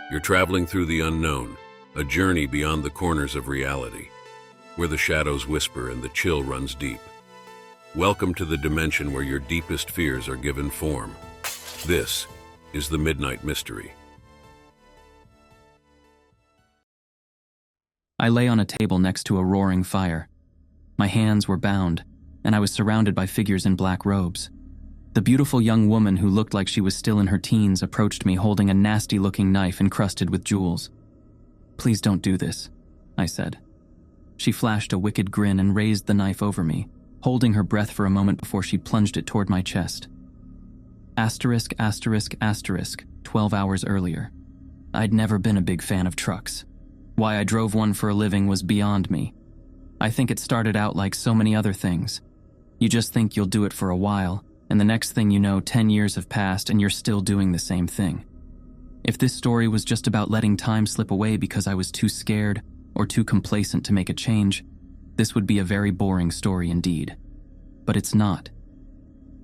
You're traveling through the unknown, a journey beyond the corners of reality, where the shadows whisper and the chill runs deep. Welcome to the dimension where your deepest fears are given form. This is the Midnight Mystery. I lay on a table next to a roaring fire. My hands were bound, and I was surrounded by figures in black robes. The beautiful young woman who looked like she was still in her teens approached me holding a nasty-looking knife encrusted with jewels. "Please don't do this," I said. She flashed a wicked grin and raised the knife over me, holding her breath for a moment before she plunged it toward my chest. 12 hours earlier. I'd never been a big fan of trucks. Why I drove one for a living was beyond me. I think it started out like so many other things. You just think you'll do it for a while, and the next thing you know, 10 years have passed and you're still doing the same thing. If this story was just about letting time slip away because I was too scared or too complacent to make a change, this would be a very boring story indeed. But it's not.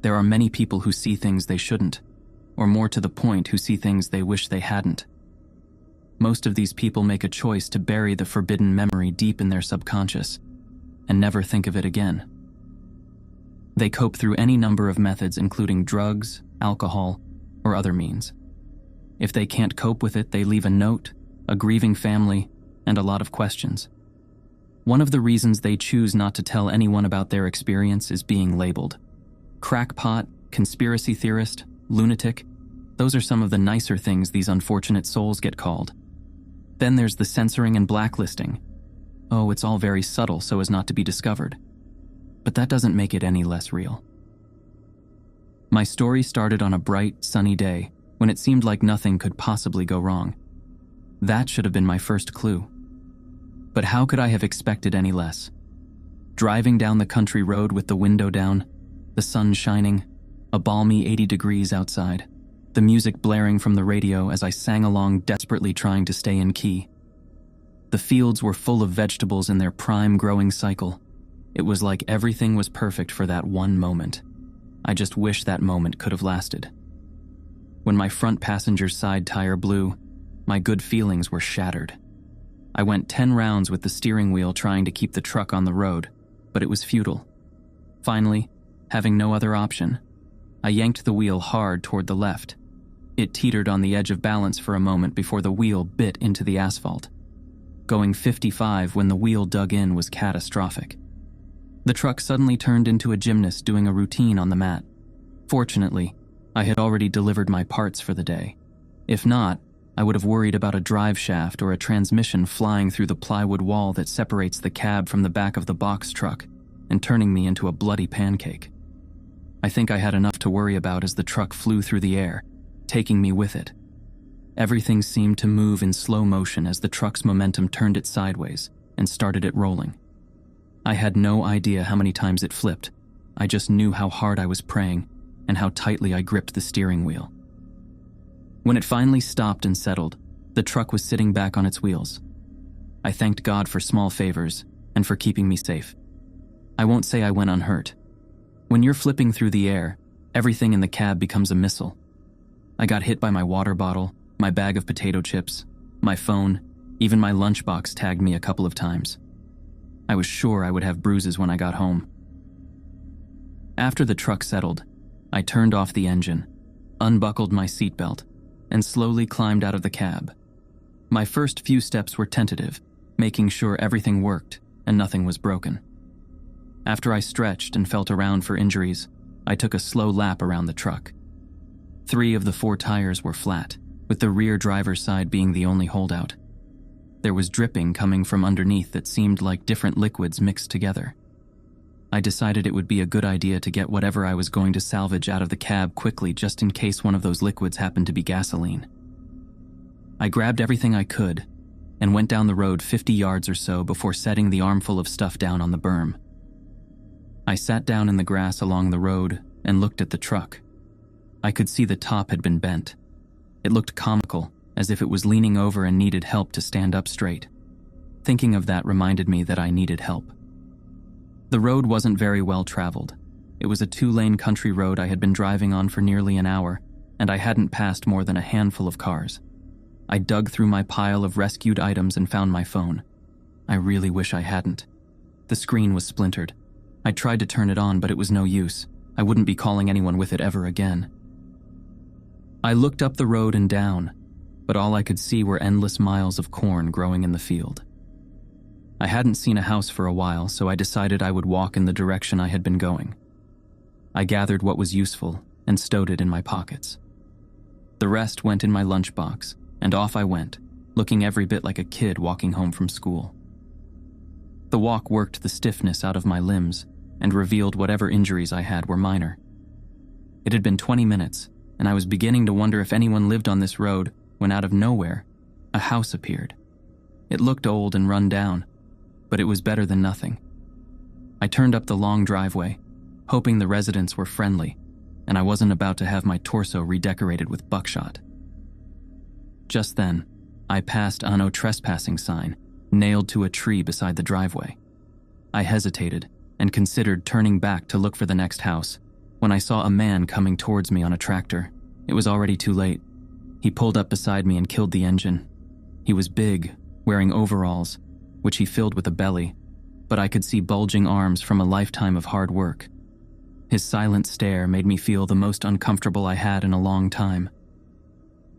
There are many people who see things they shouldn't, or more to the point, who see things they wish they hadn't. Most of these people make a choice to bury the forbidden memory deep in their subconscious and never think of it again. They cope through any number of methods, including drugs, alcohol, or other means. If they can't cope with it, they leave a note, a grieving family, and a lot of questions. One of the reasons they choose not to tell anyone about their experience is being labeled. Crackpot, conspiracy theorist, lunatic, those are some of the nicer things these unfortunate souls get called. Then there's the censoring and blacklisting. Oh, it's all very subtle so as not to be discovered. But that doesn't make it any less real. My story started on a bright, sunny day when it seemed like nothing could possibly go wrong. That should have been my first clue. But how could I have expected any less? Driving down the country road with the window down, the sun shining, a balmy 80 degrees outside, the music blaring from the radio as I sang along, desperately trying to stay in key. The fields were full of vegetables in their prime growing cycle. It was like everything was perfect for that one moment. I just wish that moment could have lasted. When my front passenger's side tire blew, my good feelings were shattered. I went 10 rounds with the steering wheel trying to keep the truck on the road, but it was futile. Finally, having no other option, I yanked the wheel hard toward the left. It teetered on the edge of balance for a moment before the wheel bit into the asphalt. Going 55 when the wheel dug in was catastrophic. The truck suddenly turned into a gymnast doing a routine on the mat. Fortunately, I had already delivered my parts for the day. If not, I would have worried about a drive shaft or a transmission flying through the plywood wall that separates the cab from the back of the box truck and turning me into a bloody pancake. I think I had enough to worry about as the truck flew through the air, taking me with it. Everything seemed to move in slow motion as the truck's momentum turned it sideways and started it rolling. I had no idea how many times it flipped. I just knew how hard I was praying and how tightly I gripped the steering wheel. When it finally stopped and settled, the truck was sitting back on its wheels. I thanked God for small favors and for keeping me safe. I won't say I went unhurt. When you're flipping through the air, everything in the cab becomes a missile. I got hit by my water bottle, my bag of potato chips, my phone, even my lunchbox tagged me a couple of times. I was sure I would have bruises when I got home. After the truck settled, I turned off the engine, unbuckled my seatbelt, and slowly climbed out of the cab. My first few steps were tentative, making sure everything worked and nothing was broken. After I stretched and felt around for injuries, I took a slow lap around the truck. 3 of the 4 tires were flat, with the rear driver's side being the only holdout. There was dripping coming from underneath that seemed like different liquids mixed together. I decided it would be a good idea to get whatever I was going to salvage out of the cab quickly, just in case one of those liquids happened to be gasoline. I grabbed everything I could and went down the road 50 yards or so before setting the armful of stuff down on the berm. I sat down in the grass along the road and looked at the truck. I could see the top had been bent. It looked comical, as if it was leaning over and needed help to stand up straight. Thinking of that reminded me that I needed help. The road wasn't very well traveled. It was a 2-lane country road I had been driving on for nearly an hour, and I hadn't passed more than a handful of cars. I dug through my pile of rescued items and found my phone. I really wish I hadn't. The screen was splintered. I tried to turn it on, but it was no use. I wouldn't be calling anyone with it ever again. I looked up the road and down, but all I could see were endless miles of corn growing in the field. I hadn't seen a house for a while, so I decided I would walk in the direction I had been going. I gathered what was useful and stowed it in my pockets. The rest went in my lunchbox, and off I went, looking every bit like a kid walking home from school. The walk worked the stiffness out of my limbs and revealed whatever injuries I had were minor. It had been 20 minutes, and I was beginning to wonder if anyone lived on this road when out of nowhere, a house appeared. It looked old and run down, but it was better than nothing. I turned up the long driveway, hoping the residents were friendly, and I wasn't about to have my torso redecorated with buckshot. Just then, I passed a no trespassing sign nailed to a tree beside the driveway. I hesitated and considered turning back to look for the next house when I saw a man coming towards me on a tractor. It was already too late. He pulled up beside me and killed the engine. He was big, wearing overalls, which he filled with a belly, but I could see bulging arms from a lifetime of hard work. His silent stare made me feel the most uncomfortable I had in a long time.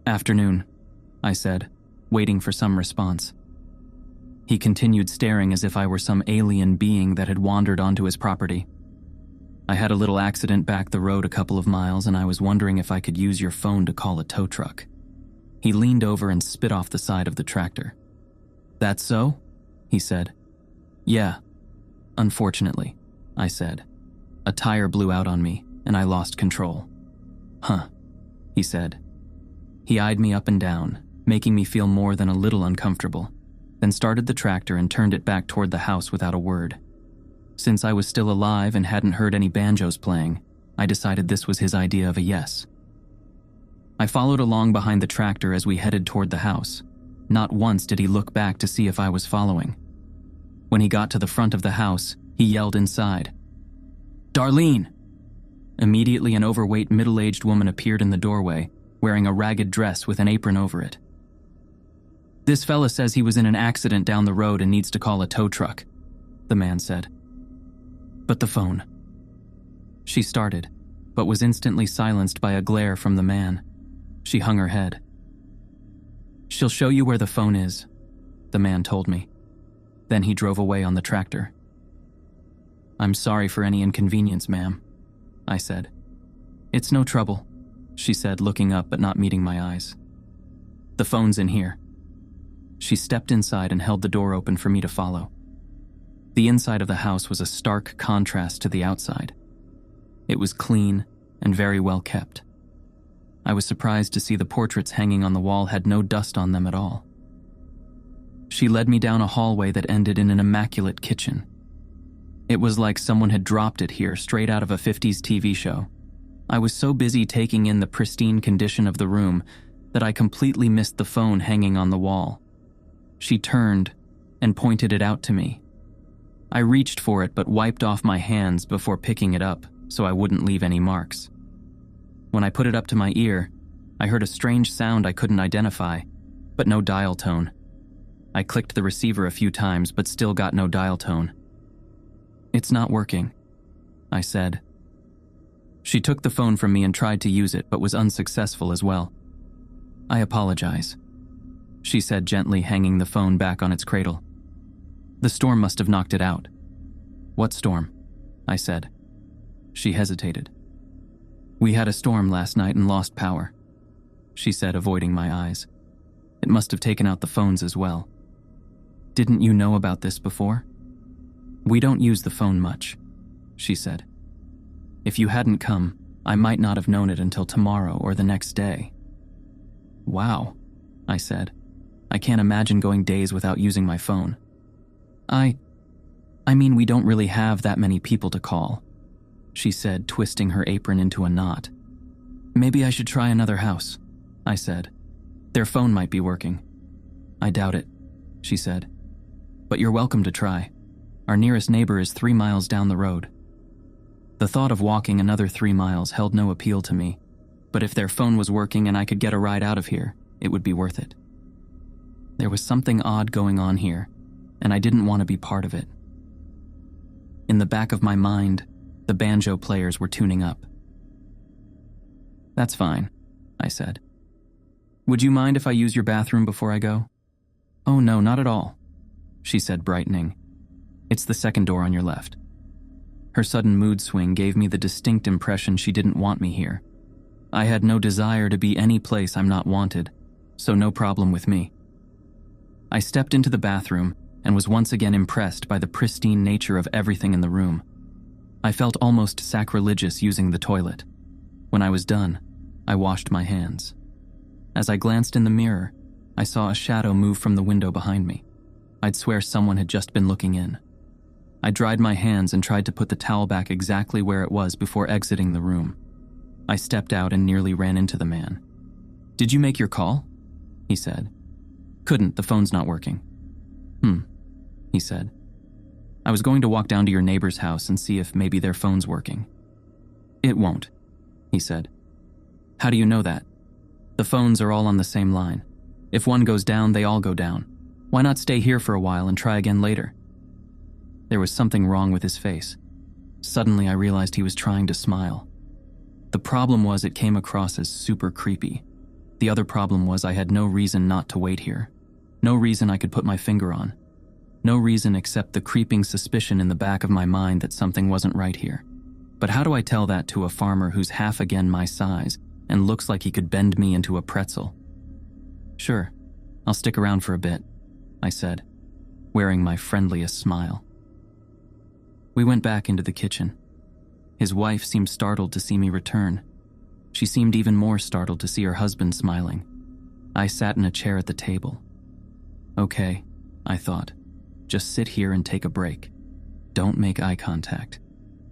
"Afternoon," I said, waiting for some response. He continued staring as if I were some alien being that had wandered onto his property. "I had a little accident back the road a couple of miles, and I was wondering if I could use your phone to call a tow truck." He leaned over and spit off the side of the tractor. "That so?" he said. "Yeah. Unfortunately," I said. "A tire blew out on me, and I lost control." "Huh," he said. He eyed me up and down, making me feel more than a little uncomfortable, then started the tractor and turned it back toward the house without a word. Since I was still alive and hadn't heard any banjos playing, I decided this was his idea of a yes. I followed along behind the tractor as we headed toward the house. Not once did he look back to see if I was following. When he got to the front of the house, he yelled inside, "Darlene!" Immediately, an overweight middle-aged woman appeared in the doorway, wearing a ragged dress with an apron over it. "This fella says he was in an accident down the road and needs to call a tow truck," the man said. "But the phone." She started, but was instantly silenced by a glare from the man. She hung her head. "She'll show you where the phone is," the man told me. Then he drove away on the tractor. "I'm sorry for any inconvenience, ma'am," I said. "It's no trouble," she said, looking up but not meeting my eyes. "The phone's in here." She stepped inside and held the door open for me to follow. The inside of the house was a stark contrast to the outside. It was clean and very well kept. I was surprised to see the portraits hanging on the wall had no dust on them at all. She led me down a hallway that ended in an immaculate kitchen. It was like someone had dropped it here straight out of a 50s TV show. I was so busy taking in the pristine condition of the room that I completely missed the phone hanging on the wall. She turned and pointed it out to me. I reached for it but wiped off my hands before picking it up so I wouldn't leave any marks. When I put it up to my ear, I heard a strange sound I couldn't identify, but no dial tone. I clicked the receiver a few times but still got no dial tone. "It's not working," I said. She took the phone from me and tried to use it but was unsuccessful as well. "I apologize," she said gently, hanging the phone back on its cradle. "The storm must have knocked it out." "What storm?" I said. She hesitated. "We had a storm last night and lost power," she said, avoiding my eyes. "It must have taken out the phones as well." "Didn't you know about this before?" "We don't use the phone much," she said. "If you hadn't come, I might not have known it until tomorrow or the next day." "Wow," I said. "I can't imagine going days without using my phone." I mean, we don't really have that many people to call," she said, twisting her apron into a knot. "Maybe I should try another house," I said. "Their phone might be working." "I doubt it," she said. "But you're welcome to try. Our nearest neighbor is 3 miles down the road." The thought of walking another 3 miles held no appeal to me, but if their phone was working and I could get a ride out of here, it would be worth it. There was something odd going on here, and I didn't want to be part of it. In the back of my mind, the banjo players were tuning up. "That's fine," I said. "Would you mind if I use your bathroom before I go?" "Oh no, not at all," she said, brightening. "It's the second door on your left." Her sudden mood swing gave me the distinct impression she didn't want me here. I had no desire to be any place I'm not wanted, so no problem with me. I stepped into the bathroom and was once again impressed by the pristine nature of everything in the room. I felt almost sacrilegious using the toilet. When I was done, I washed my hands. As I glanced in the mirror, I saw a shadow move from the window behind me. I'd swear someone had just been looking in. I dried my hands and tried to put the towel back exactly where it was before exiting the room. I stepped out and nearly ran into the man. "Did you make your call?" he said. "Couldn't, the phone's not working." He said. "I was going to walk down to your neighbor's house and see if maybe their phone's working." "It won't," he said. "How do you know that? The phones are all on the same line. If one goes down, they all go down. Why not stay here for a while and try again later?" There was something wrong with his face. Suddenly, I realized he was trying to smile. The problem was it came across as super creepy. The other problem was I had no reason not to wait here. No reason I could put my finger on. No reason except the creeping suspicion in the back of my mind that something wasn't right here. But how do I tell that to a farmer who's half again my size and looks like he could bend me into a pretzel? "Sure, I'll stick around for a bit," I said, wearing my friendliest smile. We went back into the kitchen. His wife seemed startled to see me return. She seemed even more startled to see her husband smiling. I sat in a chair at the table. "Okay," I thought. "Just sit here and take a break. Don't make eye contact.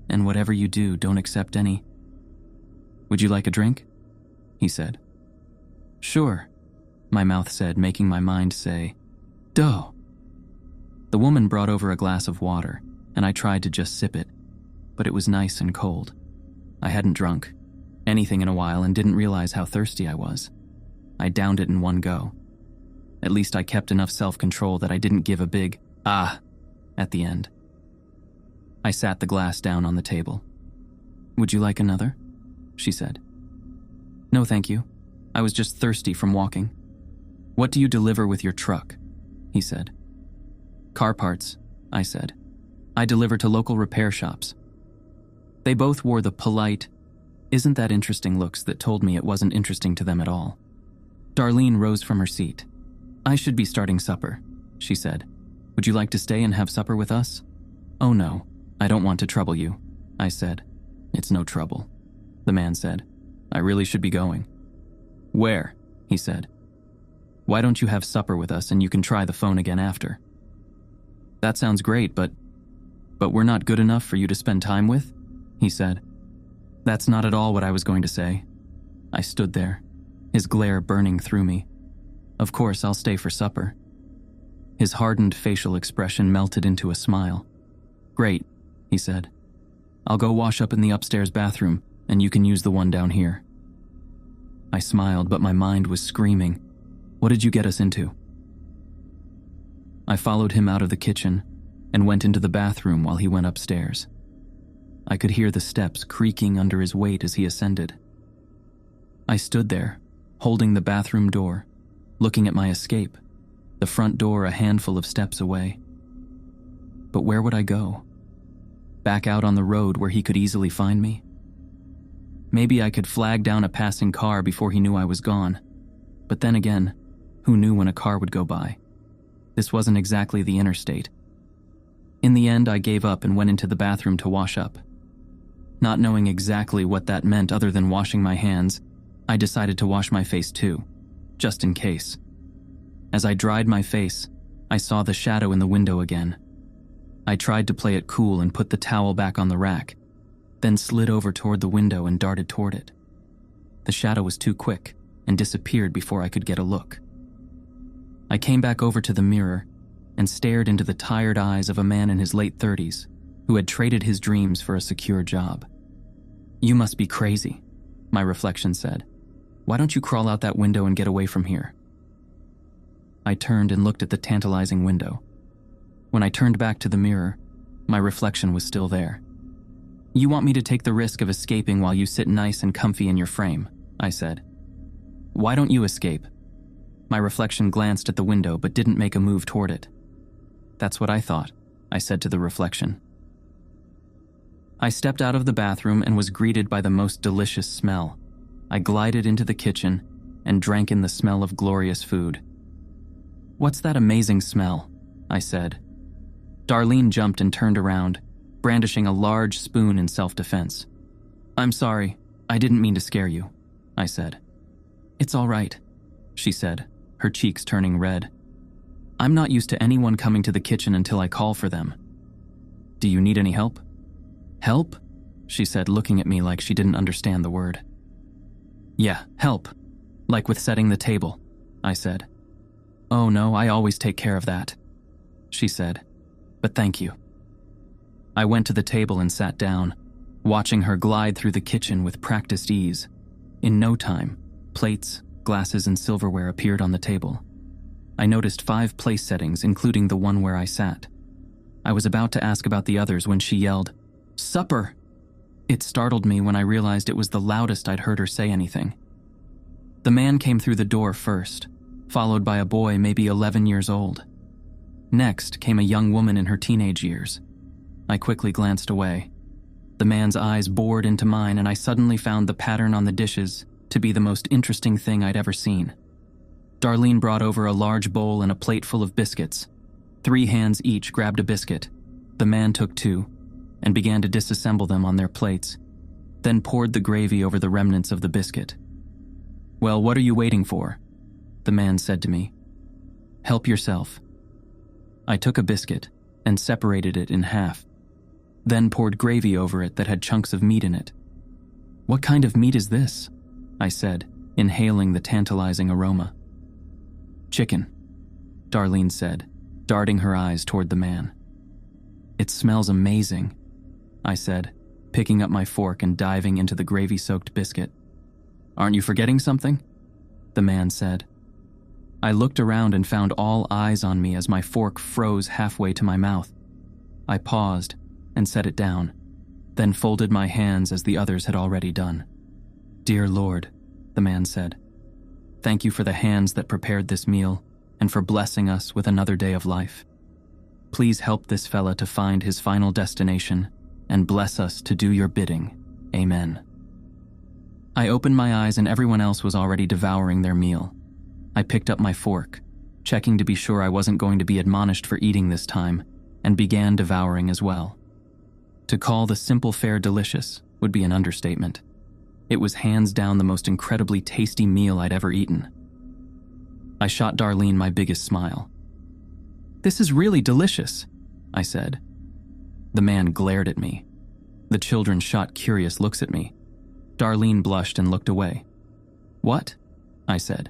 And whatever you do, don't accept any." "Would you like a drink?" he said. "Sure," my mouth said, making my mind say, "Duh." The woman brought over a glass of water, and I tried to just sip it, but it was nice and cold. I hadn't drunk anything in a while and didn't realize how thirsty I was. I downed it in one go. At least I kept enough self-control that I didn't give a big "ah" at the end. I sat the glass down on the table. "Would you like another?" she said. "No, thank you. I was just thirsty from walking." "What do you deliver with your truck?" he said. "Car parts," I said. "I deliver to local repair shops." They both wore the polite, "Isn't that interesting?" looks that told me it wasn't interesting to them at all. Darlene rose from her seat. "I should be starting supper," she said. "Would you like to stay and have supper with us?" "Oh no, I don't want to trouble you," I said. "It's no trouble," the man said. "I really should be going." "Where?" he said. "Why don't you have supper with us and you can try the phone again after?" "That sounds great, but we're not good enough for you to spend time with?" he said. "That's not at all what I was going to say." I stood there, his glare burning through me. "Of course, I'll stay for supper." His hardened facial expression melted into a smile. "Great," he said. "I'll go wash up in the upstairs bathroom, and you can use the one down here." I smiled, but my mind was screaming, "What did you get us into?" I followed him out of the kitchen and went into the bathroom while he went upstairs. I could hear the steps creaking under his weight as he ascended. I stood there, holding the bathroom door, looking at my escape, the front door a handful of steps away. But where would I go? Back out on the road where he could easily find me? Maybe I could flag down a passing car before he knew I was gone. But then again, who knew when a car would go by? This wasn't exactly the interstate. In the end, I gave up and went into the bathroom to wash up. Not knowing exactly what that meant other than washing my hands, I decided to wash my face too, just in case. As I dried my face, I saw the shadow in the window again. I tried to play it cool and put the towel back on the rack, then slid over toward the window and darted toward it. The shadow was too quick and disappeared before I could get a look. I came back over to the mirror and stared into the tired eyes of a man in his late 30s who had traded his dreams for a secure job. "You must be crazy," my reflection said. "Why don't you crawl out that window and get away from here?" I turned and looked at the tantalizing window. When I turned back to the mirror, my reflection was still there. "You want me to take the risk of escaping while you sit nice and comfy in your frame," I said. "Why don't you escape?" My reflection glanced at the window but didn't make a move toward it. "That's what I thought," I said to the reflection. I stepped out of the bathroom and was greeted by the most delicious smell. I glided into the kitchen and drank in the smell of glorious food. "What's that amazing smell?" I said. Darlene jumped and turned around, brandishing a large spoon in self-defense. "I'm sorry, I didn't mean to scare you," I said. "It's all right," she said, her cheeks turning red. "I'm not used to anyone coming to the kitchen until I call for them. Do you need any help?" "Help?" she said, looking at me like she didn't understand the word. "Yeah, help. Like with setting the table," I said. "Oh no, I always take care of that," she said. "But thank you." I went to the table and sat down, watching her glide through the kitchen with practiced ease. In no time, plates, glasses, and silverware appeared on the table. I noticed 5 place settings, including the one where I sat. I was about to ask about the others when she yelled, "Supper!" It startled me when I realized it was the loudest I'd heard her say anything. The man came through the door first, followed by a boy maybe 11 years old. Next came a young woman in her teenage years. I quickly glanced away. The man's eyes bored into mine, and I suddenly found the pattern on the dishes to be the most interesting thing I'd ever seen. Darlene brought over a large bowl and a plate full of biscuits. 3 hands each grabbed a biscuit. The man took 2 and began to disassemble them on their plates, then poured the gravy over the remnants of the biscuit. "Well, what are you waiting for?" the man said to me. "Help yourself." I took a biscuit and separated it in half, then poured gravy over it that had chunks of meat in it. "What kind of meat is this?" I said, inhaling the tantalizing aroma. "Chicken," Darlene said, darting her eyes toward the man. "It smells amazing," I said, picking up my fork and diving into the gravy-soaked biscuit. "Aren't you forgetting something?" the man said. I looked around and found all eyes on me as my fork froze halfway to my mouth. I paused and set it down, then folded my hands as the others had already done. "Dear Lord," the man said, "thank you for the hands that prepared this meal and for blessing us with another day of life. Please help this fella to find his final destination and bless us to do your bidding. Amen." I opened my eyes and everyone else was already devouring their meal. I picked up my fork, checking to be sure I wasn't going to be admonished for eating this time, and began devouring as well. To call the simple fare delicious would be an understatement. It was hands down the most incredibly tasty meal I'd ever eaten. I shot Darlene my biggest smile. "This is really delicious," I said. The man glared at me. The children shot curious looks at me. Darlene blushed and looked away. "What?" I said.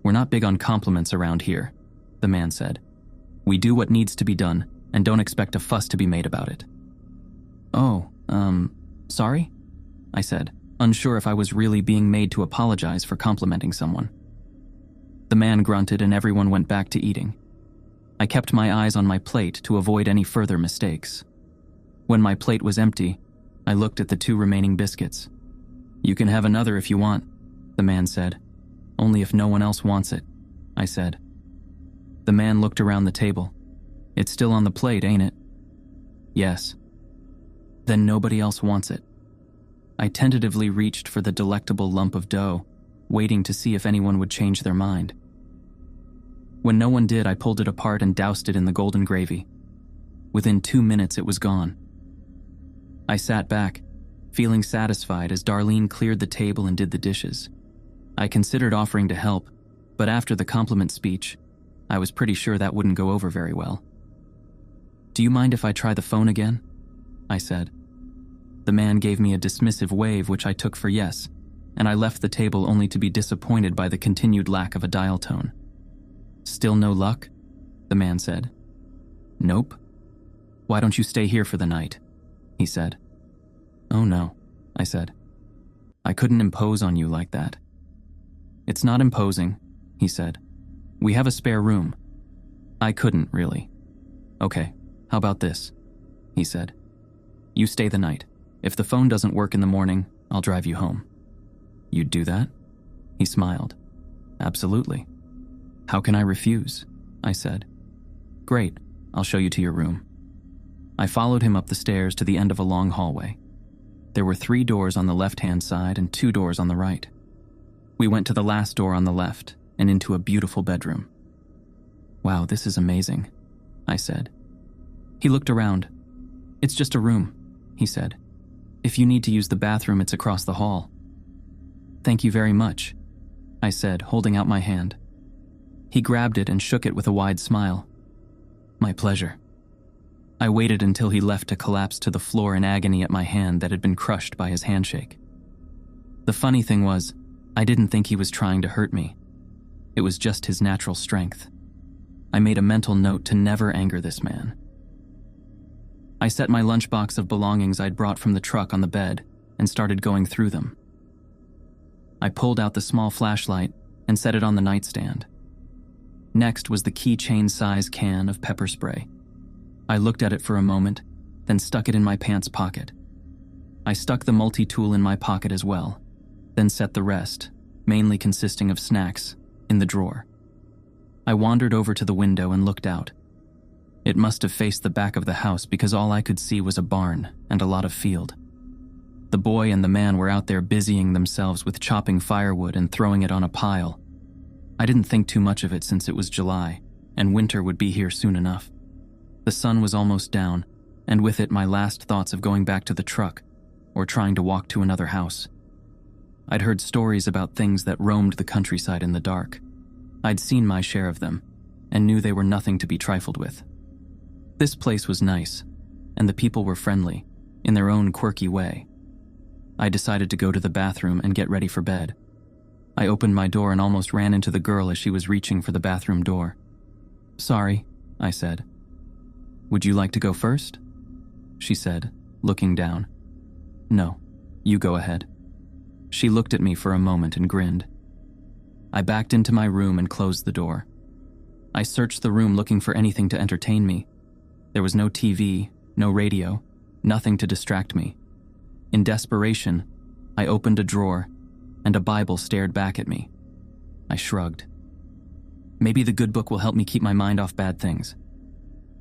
"We're not big on compliments around here," the man said. "We do what needs to be done and don't expect a fuss to be made about it." "Oh, sorry?" I said, unsure if I was really being made to apologize for complimenting someone. The man grunted and everyone went back to eating. I kept my eyes on my plate to avoid any further mistakes. When my plate was empty, I looked at the 2 remaining biscuits. "You can have another if you want," the man said. "Only if no one else wants it," I said. The man looked around the table. "It's still on the plate, ain't it?" "Yes." "Then nobody else wants it." I tentatively reached for the delectable lump of dough, waiting to see if anyone would change their mind. When no one did, I pulled it apart and doused it in the golden gravy. Within 2 minutes, it was gone. I sat back, feeling satisfied as Darlene cleared the table and did the dishes. I considered offering to help, but after the compliment speech, I was pretty sure that wouldn't go over very well. "Do you mind if I try the phone again?" I said. The man gave me a dismissive wave, which I took for yes, and I left the table only to be disappointed by the continued lack of a dial tone. "Still no luck?" the man said. "Nope." "Why don't you stay here for the night?" he said. "Oh no," I said. "I couldn't impose on you like that." "It's not imposing," he said. We have a spare room. I couldn't, really. Okay, how about this? He said. You stay the night. If the phone doesn't work in the morning, I'll drive you home. You'd do that? He smiled. Absolutely. How can I refuse? I said. Great, I'll show you to your room. I followed him up the stairs to the end of a long hallway. There were 3 doors on the left-hand side and 2 doors on the right. We went to the last door on the left and into a beautiful bedroom. Wow, this is amazing, I said. He looked around. It's just a room, he said. If you need to use the bathroom, it's across the hall. Thank you very much, I said, holding out my hand. He grabbed it and shook it with a wide smile. My pleasure. I waited until he left to collapse to the floor in agony at my hand that had been crushed by his handshake. The funny thing was, I didn't think he was trying to hurt me. It was just his natural strength. I made a mental note to never anger this man. I set my lunchbox of belongings I'd brought from the truck on the bed and started going through them. I pulled out the small flashlight and set it on the nightstand. Next was the keychain-size can of pepper spray. I looked at it for a moment, then stuck it in my pants pocket. I stuck the multi-tool in my pocket as well, then set the rest, mainly consisting of snacks, in the drawer. I wandered over to the window and looked out. It must have faced the back of the house because all I could see was a barn and a lot of field. The boy and the man were out there busying themselves with chopping firewood and throwing it on a pile. I didn't think too much of it since it was July, and winter would be here soon enough. The sun was almost down, and with it my last thoughts of going back to the truck or trying to walk to another house. I'd heard stories about things that roamed the countryside in the dark. I'd seen my share of them, and knew they were nothing to be trifled with. This place was nice, and the people were friendly, in their own quirky way. I decided to go to the bathroom and get ready for bed. I opened my door and almost ran into the girl as she was reaching for the bathroom door. Sorry, I said. Would you like to go first? She said, looking down. No, you go ahead. She looked at me for a moment and grinned. I backed into my room and closed the door. I searched the room looking for anything to entertain me. There was no TV, no radio, nothing to distract me. In desperation, I opened a drawer, and a Bible stared back at me. I shrugged. Maybe the good book will help me keep my mind off bad things.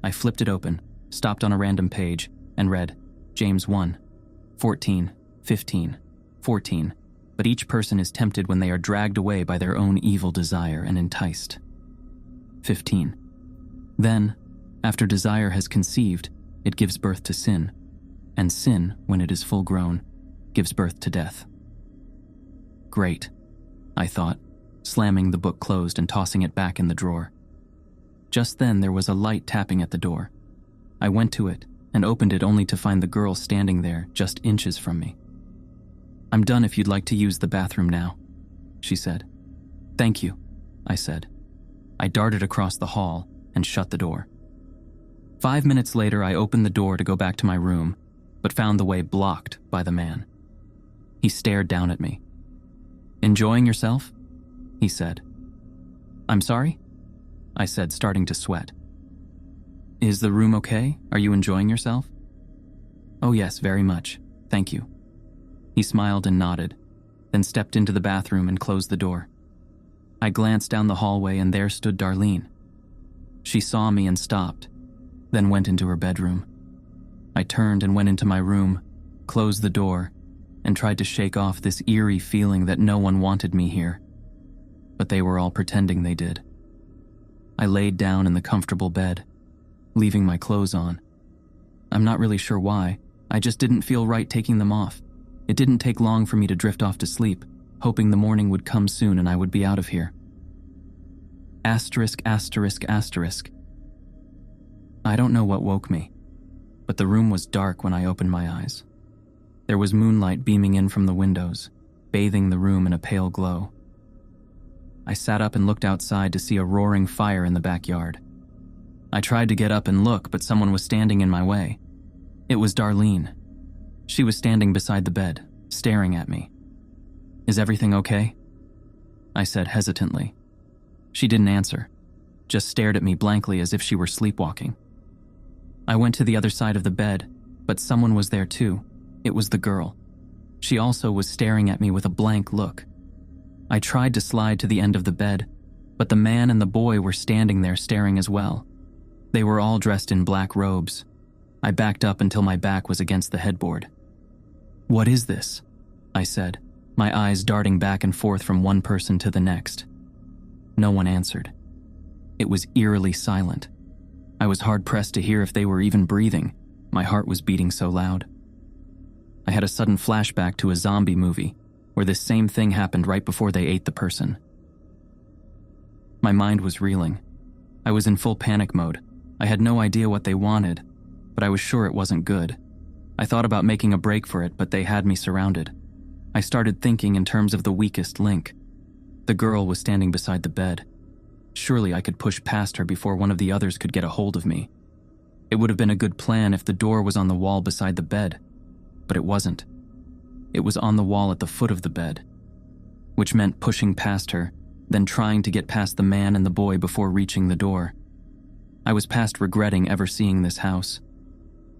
I flipped it open, stopped on a random page, and read James 1, 14, 15, 14. But each person is tempted when they are dragged away by their own evil desire and enticed. 15. Then, after desire has conceived, it gives birth to sin, and sin, when it is full grown, gives birth to death. Great, I thought, slamming the book closed and tossing it back in the drawer. Just then there was a light tapping at the door. I went to it and opened it only to find the girl standing there just inches from me. I'm done if you'd like to use the bathroom now, she said. Thank you, I said. I darted across the hall and shut the door. 5 minutes later, I opened the door to go back to my room, but found the way blocked by the man. He stared down at me. Enjoying yourself? He said. I'm sorry? I said, starting to sweat. Is the room okay? Are you enjoying yourself? Oh yes, very much. Thank you. He smiled and nodded, then stepped into the bathroom and closed the door. I glanced down the hallway and there stood Darlene. She saw me and stopped, then went into her bedroom. I turned and went into my room, closed the door, and tried to shake off this eerie feeling that no one wanted me here. But they were all pretending they did. I laid down in the comfortable bed, leaving my clothes on. I'm not really sure why. I just didn't feel right taking them off. It didn't take long for me to drift off to sleep, hoping the morning would come soon and I would be out of here. Asterisk, asterisk, asterisk. I don't know what woke me, but the room was dark when I opened my eyes. There was moonlight beaming in from the windows, bathing the room in a pale glow. I sat up and looked outside to see a roaring fire in the backyard. I tried to get up and look, but someone was standing in my way. It was Darlene. She was standing beside the bed, staring at me. Is everything okay? I said hesitantly. She didn't answer, just stared at me blankly as if she were sleepwalking. I went to the other side of the bed, but someone was there too. It was the girl. She also was staring at me with a blank look. I tried to slide to the end of the bed, but the man and the boy were standing there staring as well. They were all dressed in black robes. I backed up until my back was against the headboard. "What is this?" I said, my eyes darting back and forth from one person to the next. No one answered. It was eerily silent. I was hard-pressed to hear if they were even breathing. My heart was beating so loud. I had a sudden flashback to a zombie movie where this same thing happened right before they ate the person. My mind was reeling. I was in full panic mode. I had no idea what they wanted, but I was sure it wasn't good. I thought about making a break for it, but they had me surrounded. I started thinking in terms of the weakest link. The girl was standing beside the bed. Surely I could push past her before one of the others could get a hold of me. It would have been a good plan if the door was on the wall beside the bed, but it wasn't. It was on the wall at the foot of the bed, which meant pushing past her, then trying to get past the man and the boy before reaching the door. I was past regretting ever seeing this house.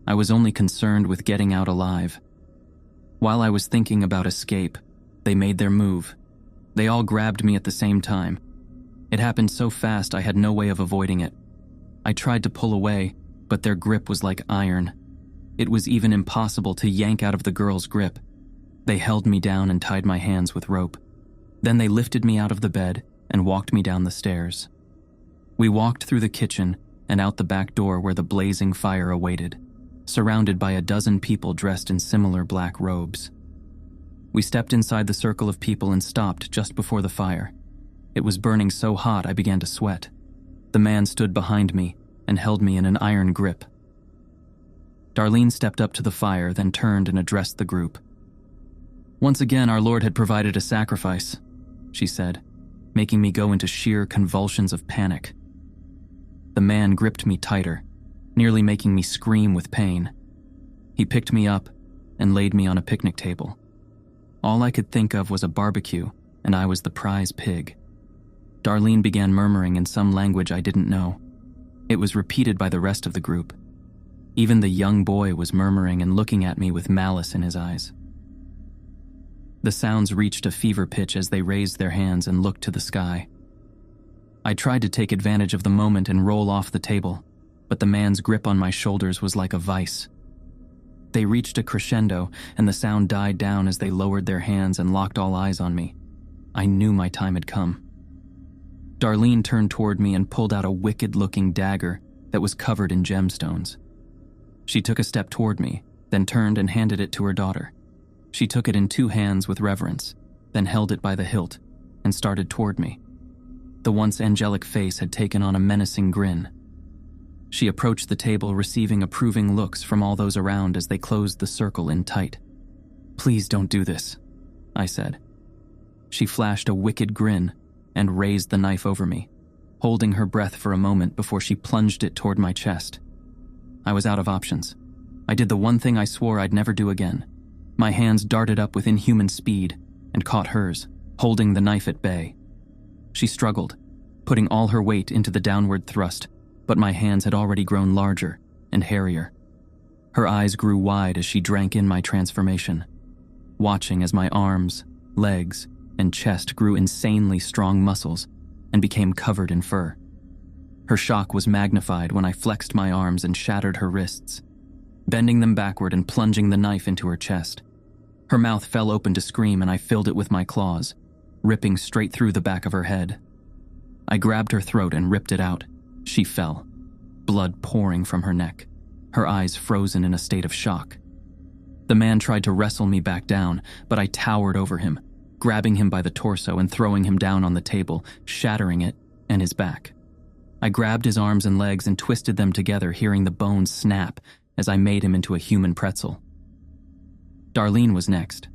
I was only concerned with getting out alive. While I was thinking about escape, they made their move. They all grabbed me at the same time. It happened so fast I had no way of avoiding it. I tried to pull away, but their grip was like iron. It was even impossible to yank out of the girl's grip. They held me down and tied my hands with rope. Then they lifted me out of the bed and walked me down the stairs. We walked through the kitchen and out the back door where the blazing fire awaited, surrounded by a dozen people dressed in similar black robes. We stepped inside the circle of people and stopped just before the fire. It was burning so hot I began to sweat. The man stood behind me and held me in an iron grip. Darlene stepped up to the fire, then turned and addressed the group. "Once again, our Lord had provided a sacrifice," she said, making me go into sheer convulsions of panic. The man gripped me tighter, nearly making me scream with pain. He picked me up and laid me on a picnic table. All I could think of was a barbecue, and I was the prize pig. Darlene began murmuring in some language I didn't know. It was repeated by the rest of the group. Even the young boy was murmuring and looking at me with malice in his eyes. The sounds reached a fever pitch as they raised their hands and looked to the sky. I tried to take advantage of the moment and roll off the table, but the man's grip on my shoulders was like a vice. They reached a crescendo, and the sound died down as they lowered their hands and locked all eyes on me. I knew my time had come. Darlene turned toward me and pulled out a wicked-looking dagger that was covered in gemstones. She took a step toward me, then turned and handed it to her daughter. She took it in two hands with reverence, then held it by the hilt and started toward me. The once angelic face had taken on a menacing grin. She approached the table, receiving approving looks from all those around as they closed the circle in tight. "Please don't do this," I said. She flashed a wicked grin and raised the knife over me, holding her breath for a moment before she plunged it toward my chest. I was out of options. I did the one thing I swore I'd never do again. My hands darted up with inhuman speed and caught hers, holding the knife at bay. She struggled, putting all her weight into the downward thrust, but my hands had already grown larger and hairier. Her eyes grew wide as she drank in my transformation, watching as my arms, legs, and chest grew insanely strong muscles and became covered in fur. Her shock was magnified when I flexed my arms and shattered her wrists, bending them backward and plunging the knife into her chest. Her mouth fell open to scream, and I filled it with my claws, ripping straight through the back of her head. I grabbed her throat and ripped it out. She fell, blood pouring from her neck, her eyes frozen in a state of shock. The man tried to wrestle me back down, but I towered over him, grabbing him by the torso and throwing him down on the table, shattering it and his back. I grabbed his arms and legs and twisted them together, hearing the bones snap as I made him into a human pretzel. Darlene was next.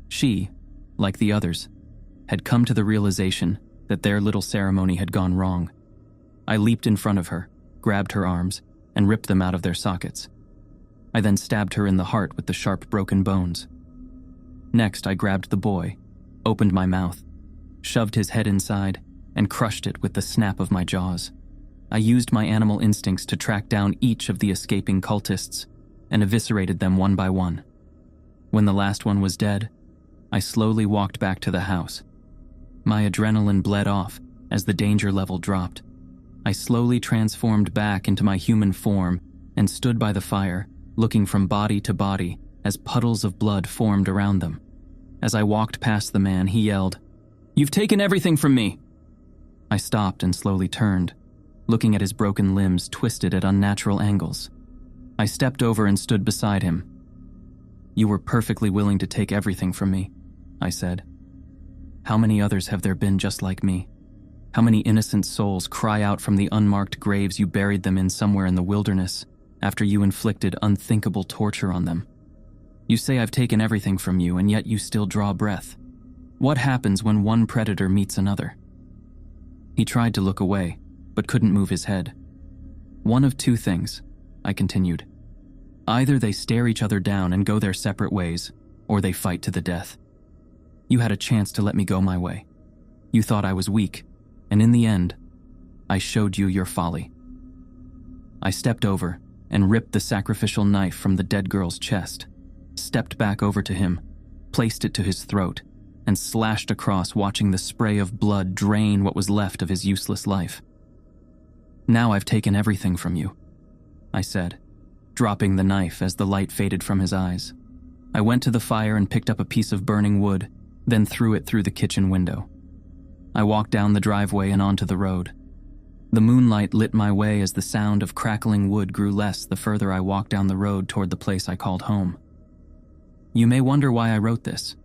She, like the others, had come to the realization that their little ceremony had gone wrong. I leaped in front of her, grabbed her arms, and ripped them out of their sockets. I then stabbed her in the heart with the sharp broken bones. Next, I grabbed the boy, opened my mouth, shoved his head inside, and crushed it with the snap of my jaws. I used my animal instincts to track down each of the escaping cultists and eviscerated them one by one. When the last one was dead, I slowly walked back to the house. My adrenaline bled off as the danger level dropped. I slowly transformed back into my human form and stood by the fire, looking from body to body as puddles of blood formed around them. As I walked past the man, he yelled, "You've taken everything from me!" I stopped and slowly turned, looking at his broken limbs twisted at unnatural angles. I stepped over and stood beside him. "You were perfectly willing to take everything from me," I said. "How many others have there been just like me? How many innocent souls cry out from the unmarked graves you buried them in somewhere in the wilderness after you inflicted unthinkable torture on them? You say I've taken everything from you, and yet you still draw breath. What happens when one predator meets another?" He tried to look away, but couldn't move his head. "One of two things," I continued. "Either they stare each other down and go their separate ways, or they fight to the death. You had a chance to let me go my way. You thought I was weak, and in the end, I showed you your folly." I stepped over and ripped the sacrificial knife from the dead girl's chest, stepped back over to him, placed it to his throat, and slashed across, watching the spray of blood drain what was left of his useless life. "Now I've taken everything from you," I said, dropping the knife as the light faded from his eyes. I went to the fire and picked up a piece of burning wood, then threw it through the kitchen window. I walked down the driveway and onto the road. The moonlight lit my way as the sound of crackling wood grew less the further I walked down the road toward the place I called home. You may wonder why I wrote this.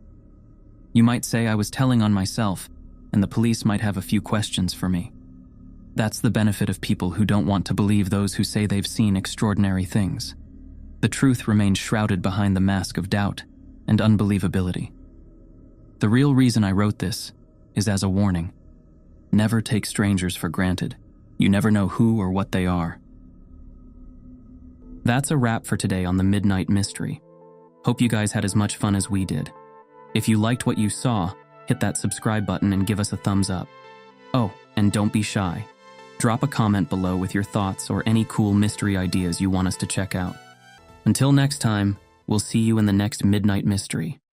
You might say I was telling on myself, and the police might have a few questions for me. That's the benefit of people who don't want to believe those who say they've seen extraordinary things. The truth remains shrouded behind the mask of doubt and unbelievability. The real reason I wrote this is as a warning. Never take strangers for granted. You never know who or what they are. That's a wrap for today on the Midnight Mystery. Hope you guys had as much fun as we did. If you liked what you saw, hit that subscribe button and give us a thumbs up. Oh, and don't be shy. Drop a comment below with your thoughts or any cool mystery ideas you want us to check out. Until next time, we'll see you in the next Midnight Mystery.